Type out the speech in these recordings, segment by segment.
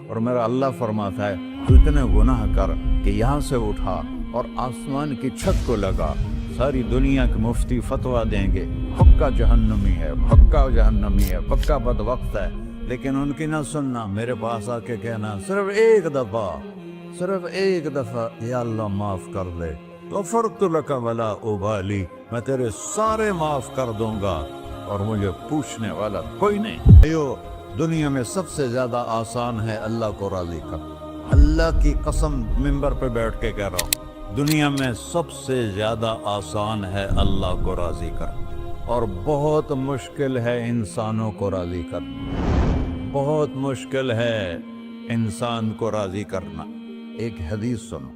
اور میرا اللہ فرماتا ہے تو اتنے گناہ کر کہ یہاں سے اٹھا اور آسمان کی چھت کو لگا، ساری دنیا کے مفتی فتویٰ دیں گے پکا جہنمی ہے، پکا جہنمی ہے، پکا بدبخت ہے، لیکن ان کی نہ سننا، میرے پاس آ کے کہنا صرف ایک دفعہ یا اللہ معاف کر دے، غفرت لک ولا ابالی، میں تیرے سارے معاف کر دوں گا اور مجھے پوچھنے والا کوئی نہیں۔ دنیا میں سب سے زیادہ آسان ہے اللہ کو راضی کرنا، اللہ کی قسم ممبر پہ بیٹھ کے کہہ رہا ہوں، دنیا میں سب سے زیادہ آسان ہے اللہ کو راضی کرنا، اور بہت مشکل ہے انسانوں کو راضی کرنا، بہت مشکل ہے انسان کو راضی کرنا۔ ایک حدیث سنو،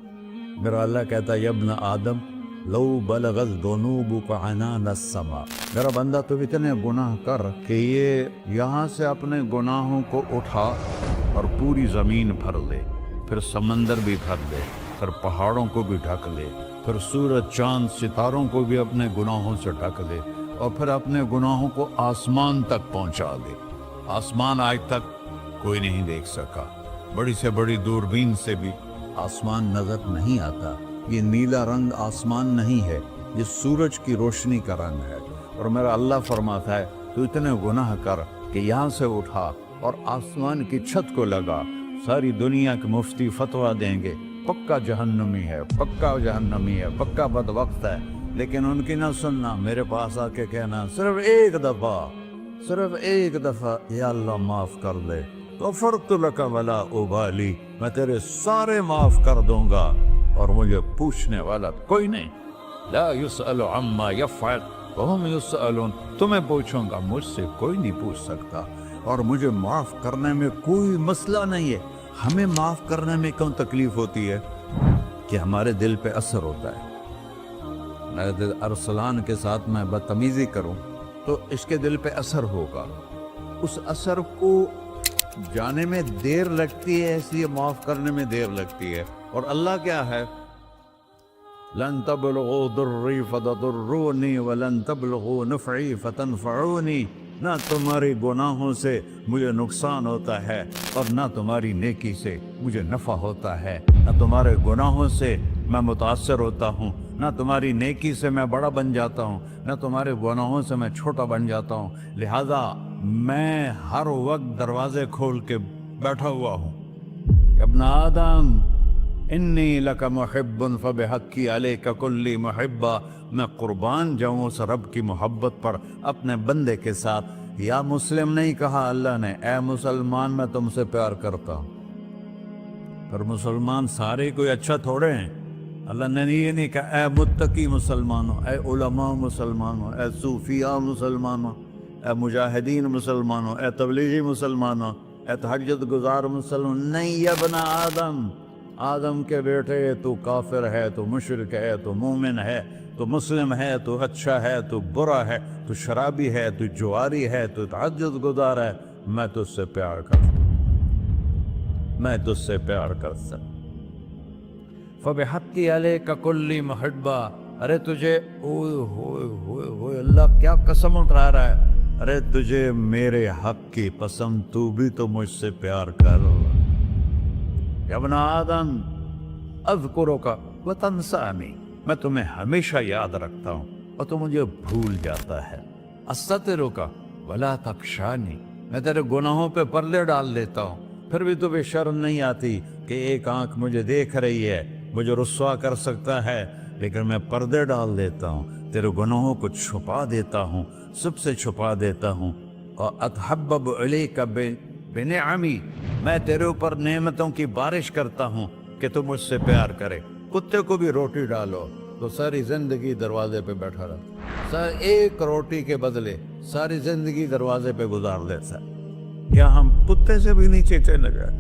میرا اللہ کہتا ہے ابن آدم لو بلغت ذنوبک عنان السماء، میرا بندہ تو اتنے گناہ کر کہ یہ یہاں سے اپنے گناہوں کو اٹھا اور پوری زمین بھر لے، پھر سمندر بھی بھر لے، پھر پہاڑوں کو بھی ڈھک لے، پھر سورج چاند ستاروں کو بھی اپنے گناہوں سے ڈھک لے، اور پھر اپنے گناہوں کو آسمان تک پہنچا دے۔ آسمان آج تک کوئی نہیں دیکھ سکا، بڑی سے بڑی دوربین سے بھی آسمان نظر نہیں آتا، یہ نیلا رنگ آسمان نہیں ہے، یہ سورج کی روشنی کا رنگ ہے۔ اور میرا اللہ فرماتا ہے تو اتنے گناہ کر کہ یہاں سے اٹھا اور آسمان کی چھت کو لگا، ساری دنیا کے مفتی فتویٰ دیں گے پکا جہنمی ہے، پکا جہنمی ہے، پکا بدبخت ہے، لیکن ان کی نہ سننا، میرے پاس آ کے کہنا صرف ایک دفعہ یا اللہ معاف کر دے، غفرت لک ولا ابالی، میں تیرے سارے معاف کر دوں گا اور مجھے پوچھنے والا کوئی نہیں۔ لا يسأل عما يفعل وهم يسألون، تمہیں پوچھوں گا، مجھ سے کوئی نہیں پوچھ سکتا، اور مجھے معاف کرنے میں کوئی مسئلہ نہیں ہے۔ ہمیں معاف کرنے میں کیوں تکلیف ہوتی ہے؟ کہ ہمارے دل پہ اثر ہوتا ہے۔ میرے ارسلان کے ساتھ میں بدتمیزی کروں تو اس کے دل پہ اثر ہوگا، اس اثر کو جانے میں دیر لگتی ہے، اس لیے معاف کرنے میں دیر لگتی ہے۔ اور اللہ کیا ہے؟ لن تبلغوا ضری فتضرونی ولن تبلغوا نفعی فتنفعونی، نہ تمہاری گناہوں سے مجھے نقصان ہوتا ہے اور نہ تمہاری نیکی سے مجھے نفع ہوتا ہے، نہ تمہارے گناہوں سے میں متاثر ہوتا ہوں، نہ تمہاری نیکی سے میں بڑا بن جاتا ہوں، نہ تمہارے گناہوں سے میں چھوٹا بن جاتا ہوں، لہذا میں ہر وقت دروازے کھول کے بیٹھا ہوا ہوں۔ ابن آدم انی لک محب فبحقی علیک کلی محبہ، میں قربان جاؤں اس رب کی محبت پر اپنے بندے کے ساتھ۔ یا مسلم نہیں کہا اللہ نے، اے مسلمان میں تم سے پیار کرتا ہوں۔ پر مسلمان سارے کوئی اچھا تھوڑے ہیں، اللہ نے یہ نہیں کہا اے متقی مسلمانوں، اے علماء مسلمانوں، اے صوفیاء مسلمانوں، اے مجاہدین مسلمانوں، اے تبلیغی مسلمانوں، اے تہجد گزار مسلمان، نہیں یا ابن آدم، آدم کے بیٹے، تو کافر ہے، تو مشرک ہے، تو مومن ہے، تو مسلم ہے، تو اچھا ہے، تو برا ہے، تو شرابی ہے، تو جواری ہے، تو تہجد گزار ہے، میں تجھ سے پیار کرتا ہوں، میں تجھ سے پیار کرتا ہوں۔ فبحقی علیک کلی محبہ، ارے تجھے اوئے ہوئے ہوئے ہوئے، اللہ کیا قسم اٹھا رہا ہے، ارے تجھے میرے حق کی قسم، تو بھی تو مجھ سے پیار کر۔ یا ابن آدم اذکرک وتنسانی، میں تمہیں ہمیشہ یاد رکھتا ہوں اور تو مجھے بھول جاتا ہے۔ استترک ولا تخشانی، میں تیرے گناہوں پہ پردے ڈال دیتا ہوں، پھر بھی تمہیں شرم نہیں آتی کہ ایک آنکھ مجھے دیکھ رہی ہے، مجھے رسوا کر سکتا ہے، لیکن میں پردے ڈال دیتا ہوں، تیرے گناہوں کو چھپا دیتا ہوں، سب سے چھپا دیتا ہوں۔ اور اتحبب علیک بنعمی، میں تیرے اوپر نعمتوں کی بارش کرتا ہوں کہ تو مجھ سے پیار کرے۔ کتے کو بھی روٹی ڈالو تو ساری زندگی دروازے پہ بیٹھا رہتا، ایک روٹی کے بدلے ساری زندگی دروازے پہ گزار دیتا ہے۔ کیا ہم کتے سے بھی نیچے چلے گئے؟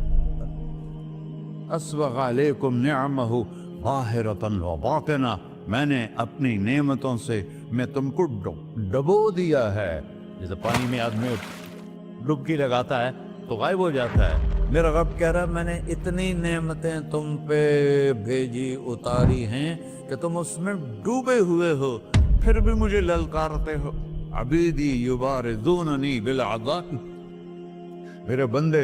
اسبغ علیکم نعمہ ظاہرۃ و باطنہ، میں نے اپنی نعمتوں سے میں تم کو ڈبو دیا ہے، جیسے پانی میں آدمی ڈبکی لگاتا ہے تو غائب ہو جاتا ہے۔ میرا رب کہہ رہا ہے میں نے اتنی نعمتیں تم پہ بھیجی، اتاری ہیں کہ تم اس میں ڈوبے ہوئے ہو، پھر بھی مجھے للکارتے ہو۔ عبیدی یبارزوننی بالعذاب، میرے بندے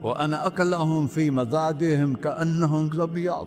وأنا أكلهم في مضاجعهم كأنهم ذبيحة।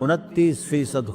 29%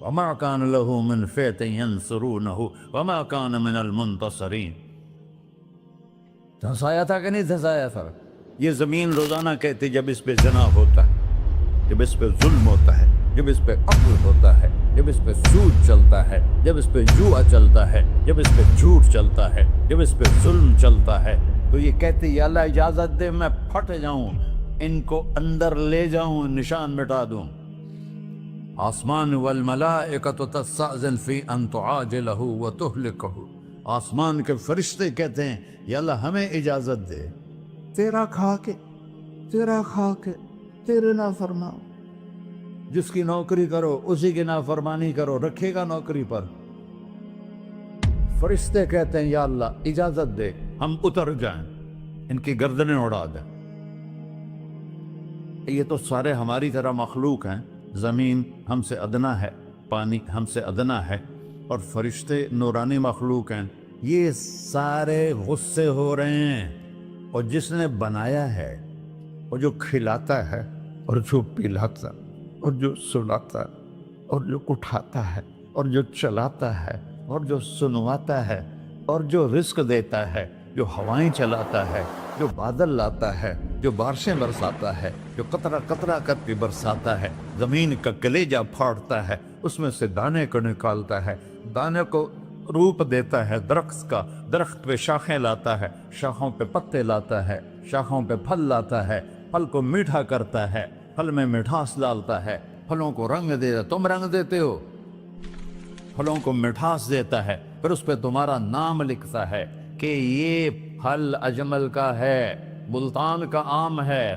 وما كان له من فئة ينصرونه وما كان من المنتصرين. دھنسایا تھا کہ نہیں دھنسایا تھا؟ یہ زمین روزانہ کہتی جب اس پہ زنا ہوتا ہے، جب اس پہ ظلم ہوتا ہے، جب اس پہ قتل ہوتا ہے، جب اس پہ سود چلتا ہے، جب اس پہ جوا چلتا ہے، جب اس پہ جھوٹ چلتا ہے، جب اس پہ ظلم چلتا ہے، تو یہ کہتے یا اللہ اجازت دے میں پھٹ جاؤں، ان کو اندر لے جاؤں، نشان مٹا دوں. آسمان والملائکۃ تستأذن فی ان تعاجلہ وتہلکہ. آسمان کے فرشتے کہتے ہیں یا اللہ ہمیں اجازت دے، تیرا کھا کے تیرے نافرمان، جس کی نوکری کرو اسی کی نافرمانی کرو، رکھے گا نوکری پر. فرشتے کہتے ہیں یا اللہ اجازت دے ہم اتر جائیں، ان کی گردنیں اڑا دیں. یہ تو سارے ہماری طرح مخلوق ہیں. زمین ہم سے ادنا ہے، پانی ہم سے ادنا ہے، اور فرشتے نورانی مخلوق ہیں. یہ سارے غصے ہو رہے ہیں، اور جس نے بنایا ہے، اور جو کھلاتا ہے، اور جو پلاتا، اور جو سلاتا، اور جو اٹھاتا ہے، اور جو چلاتا ہے، اور جو سنواتا ہے، اور جو رزق دیتا ہے، جو ہوائیں چلاتا ہے، جو بادل لاتا ہے، جو بارشیں برساتا ہے، جو قطرہ قطرہ کر کے برساتا ہے، زمین کا کلیجہ پھاڑتا ہے، اس میں سے دانے کو نکالتا ہے، دانے کو روپ دیتا ہے درخت کا، درخت پہ شاخیں لاتا ہے، شاخوں پہ پتے لاتا ہے، شاخوں پہ پھل لاتا ہے، پھل کو میٹھا کرتا ہے، پھل میں مٹھاس ڈالتا ہے، پھلوں کو رنگ دیتا. تم رنگ دیتے ہو، پھلوں کو مٹھاس دیتا ہے، پھر اس پہ تمہارا نام لکھتا ہے کہ یہ پھل اجمل کا ہے، ملتان کا آم ہے،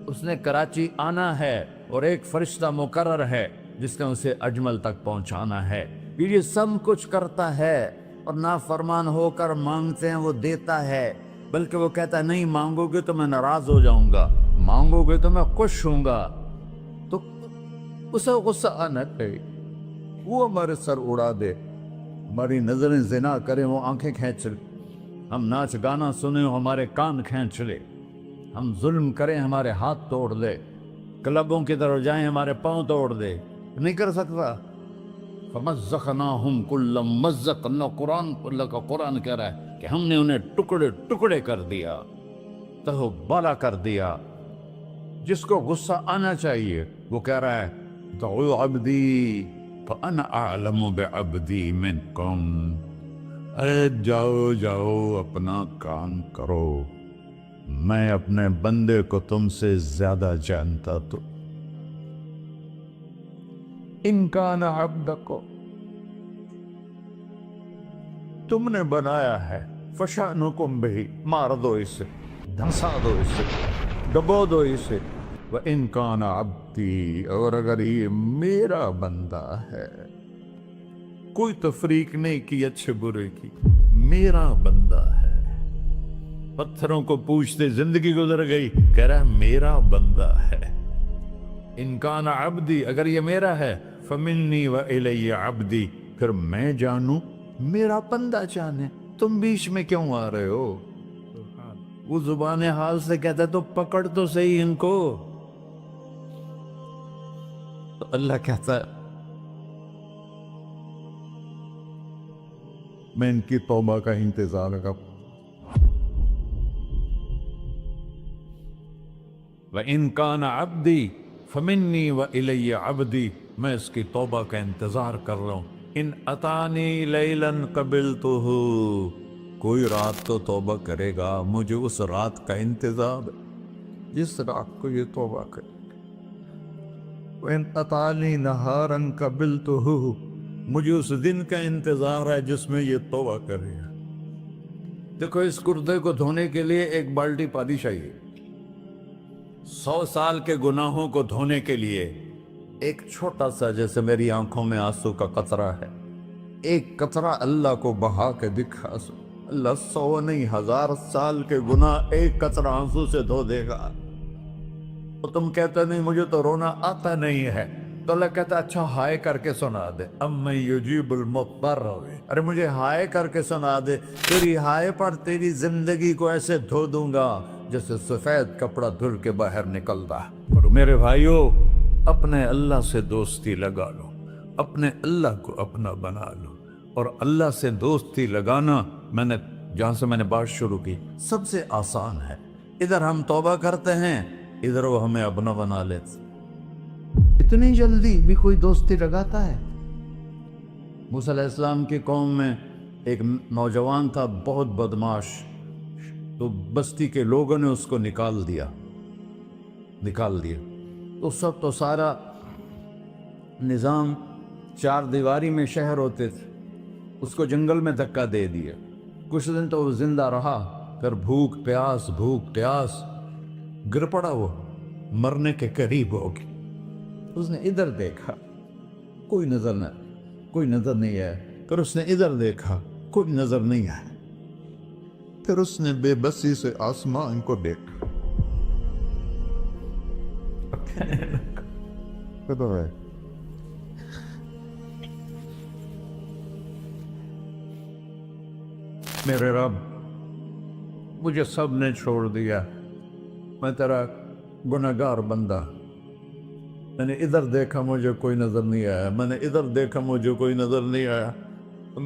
اس نے کراچی آنا ہے، اور ایک فرشتہ مقرر ہے جس نے اسے اجمل تک پہنچانا ہے. یہ سب کچھ کرتا ہے، اور نافرمان ہو کر مانگتے ہیں وہ دیتا ہے، بلکہ وہ کہتا ہے نہیں مانگو گے تو میں ناراض ہو جاؤں گا، مانگو گے تو میں خوش ہوں گا. تو اسے غصہ آنا چاہیے، وہ ہمارے سر اڑا دے، ہماری نظریں زنا کریں وہ آنکھیں کھینچ لے، ہم ناچ گانا سنیں ہمارے کان کھینچ لے، ہم ظلم کریں ہمارے ہاتھ توڑ دے، کلبوں کی طرف جائیں ہمارے پاؤں توڑ دے. نہیں کر سکتا. فَمَزَّقْنَاهُمْ كُلَّ مُمَزَّقٍ. اللہ کا قرآن کہہ رہا ہے کہ ہم نے انہیں ٹکڑے ٹکڑے کر دیا، تہو بالا کر دیا. جس کو غصہ آنا چاہیے وہ کہہ رہا ہے دعوا عبدی فانا اعلم بعبدی منکم. ارے جاؤ جاؤ اپنا کام کرو، میں اپنے بندے کو تم سے زیادہ جانتا. تو ان کان عبدکو، تم نے بنایا ہے، فشانکم بہی، مار دو اسے، دھنسا دو اسے، ڈبو دو اسے. وَإِن كَانَ عَبْدِي، اور اگر یہ میرا بندہ ہے، کوئی تفریق نہیں کی اچھے برے کی، میرا بندہ ہے. پتھروں کو پوچھتے زندگی گزر گئی، کہہ رہا ہے میرا بندہ ہے. ان کان عبدی، اگر یہ میرا ہے، فمنی وإلی عبدی، پھر میں جانوں میرا بندہ جانے. تم بیچ میں کیوں آ رہے ہو؟ وہ زبان حال سے کہتا ہے تو پکڑ تو صحیح ان کو. تو اللہ کہتا ہے میں ان کی توبہ کا انتظار کروں. وَإِن كَانَ عَبْدِي فَمِنِّي وَإِلَيَّ عَبْدِي، میں اس کی توبہ کا انتظار کر رہا ہوں. ان اتانی لیلاً قبلتہ، کوئی رات تو توبہ کرے گا، مجھے اس رات کا انتظار جس رات کو یہ توبہ کرے. وَإِن أَتَانِي نَهَارًا قَبِلْتُهُ، مجھے اس دن کا انتظار ہے جس میں یہ توبہ کرے گا. دیکھو اس کردے کو دھونے کے لیے ایک بالٹی پانی چاہیے. 100 سال کے گناہوں کو دھونے کے لیے ایک چھوٹا سا، جیسے میری آنکھوں میں آنسو کا قطرہ ہے، ایک قطرہ اللہ کو بہا کے دکھا. اللہ 100 نہیں 1000 سال کے گناہ ایک قطرہ آنسو سے دھو دے گا. تو تم کہتے نہیں مجھے تو رونا آتا نہیں ہے، تو اللہ کہتا اچھا ہائے کر کے سنا دے. اَمَّن يُجِيبُ الْمُضْطَرَّ، ارے مجھے ہائے کر کے سنا دے، تیری ہائے پر تیری زندگی کو ایسے دھو دوں گا جیسے سفید کپڑا دھل کے باہر نکلتا. اور میرے بھائیو، اپنے اللہ سے دوستی لگا لو، اپنے اللہ کو اپنا بنا لو، اور اللہ سے دوستی لگانا جہاں سے میں نے بات شروع کی سب سے آسان ہے۔ ادھر ہم توبہ کرتے ہیں، ادھر وہ ہمیں اپنا بنا لیتے۔ اتنی جلدی بھی کوئی دوستی لگاتا ہے؟ موسیٰ علیہ السلام کی قوم میں ایک نوجوان تھا بہت بدماش، تو بستی کے لوگوں نے اس کو نکال دیا۔ تو سارا نظام چار دیواری میں شہر ہوتے تھے، اس کو جنگل میں دھکا دے دیا۔ کچھ دن تو وہ زندہ رہا، پھر بھوک پیاس گر پڑا، وہ مرنے کے قریب ہو گیا۔ اس نے ادھر دیکھا، کوئی نظر نہیں آیا، پھر اس نے ادھر دیکھا، کوئی نظر نہیں آیا، پھر اس نے بے بسی سے آسمان کو دیکھا۔ میرے رب، مجھے سب نے چھوڑ دیا، میں تیرا گنہگار بندہ، میں نے ادھر دیکھا مجھے کوئی نظر نہیں آیا، میں نے ادھر دیکھا مجھے کوئی نظر نہیں آیا،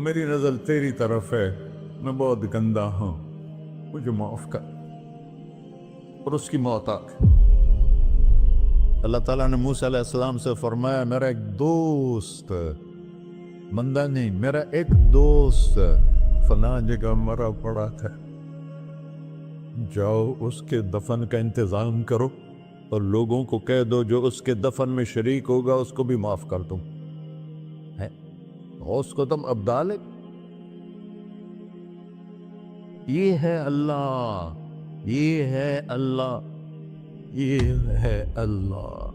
میری نظر تیری طرف ہے، میں بہت گندا ہوں، مجھے معاف کر۔ اور اس کی موت آ گئی۔ اللہ تعالیٰ نے موسیٰ علیہ السلام سے فرمایا، میرا ایک دوست، بندہ نہیں، میرا ایک دوست فلاں جگہ مرا پڑا تھا، جاؤ اس کے دفن کا انتظام کرو، اور لوگوں کو کہہ دو جو اس کے دفن میں شریک ہوگا اس کو بھی معاف کر دوں۔ اس کو تم ابدال ہے۔ یہ ہے اللہ، یہ ہے اللہ، یہ ہے اللہ۔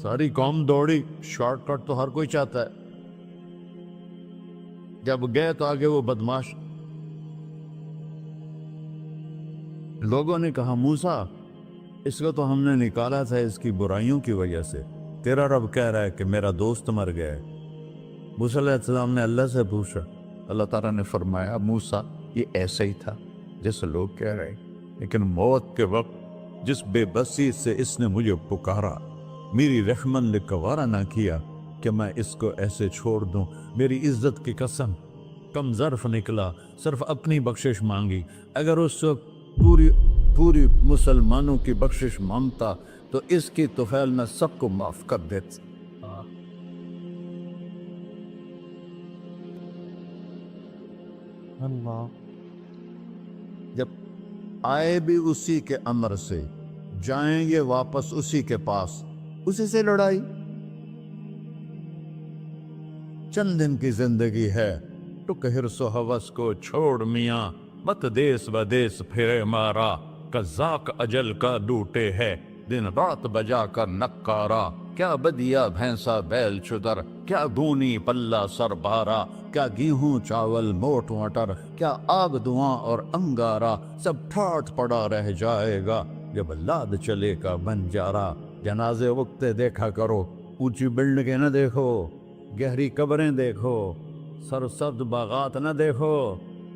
ساری قوم دوڑی، شارٹ کٹ تو ہر کوئی چاہتا ہے۔ جب گئے تو آگے وہ بدماش، لوگوں نے کہا موسیٰ اس کو تو ہم نے نکالا تھا اس کی برائیوں کی وجہ سے، تیرا رب کہہ رہا ہے کہ میرا دوست مر گیا ہے۔ موسیٰ علیہ السلام نے اللہ سے پوچھا، اللہ تعالیٰ نے فرمایا موسیٰ یہ ایسا ہی تھا جیسے لوگ کہہ رہے ہیں، لیکن موت کے وقت جس بے بسی سے اس نے مجھے پکارا، میری رحمت نے گوارا نہ کیا کہ میں اس کو ایسے چھوڑ دوں۔ میری عزت کی قسم، کم ظرف نکلا، صرف اپنی بخشش مانگی۔ اگر اس وقت پوری مسلمانوں کی بخشش مانگتا تو اس کی طفیل میں سب کو معاف کر دیتا۔ اللہ جب آئے بھی اسی کے امر سے، جائیں گے واپس اسی کے پاس، اسی سے لڑائی۔ چند دن کی زندگی ہے، ٹک حرص و ہوس کو چھوڑ میاں، مت دیس بدیس پھرے مارا، قزاق اجل کا ڈوٹے ہے، دن رات بجا کر نکارا، کیا بدیا بھینسا بیل چدر، کیا گونی پلہ سر بارا، کیا گیہوں چاول موٹ مٹر، کیا آگ دھواں اور انگارا، سب ٹھاٹھ پڑا رہ جائے گا جب لاد چلے کا بنجارا۔ جنازے وقتے دیکھا کرو، اونچی بلڈنگیں نہ دیکھو، گہری قبریں دیکھو، سرسبز باغات نہ دیکھو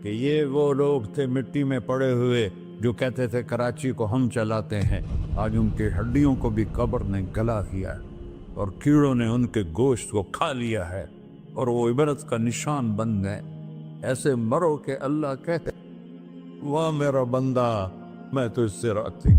کہ یہ وہ لوگ تھے مٹی میں پڑے ہوئے جو کہتے تھے کراچی کو ہم چلاتے ہیں۔ آج ان کی ہڈیوں کو بھی قبر نے گلا کیا ہے، اور کیڑوں نے ان کے گوشت کو کھا لیا ہے، اور وہ عبرت کا نشان بن گئے۔ ایسے مرو کہ اللہ کہتے واہ میرا بندہ، میں تو اس سے راضی۔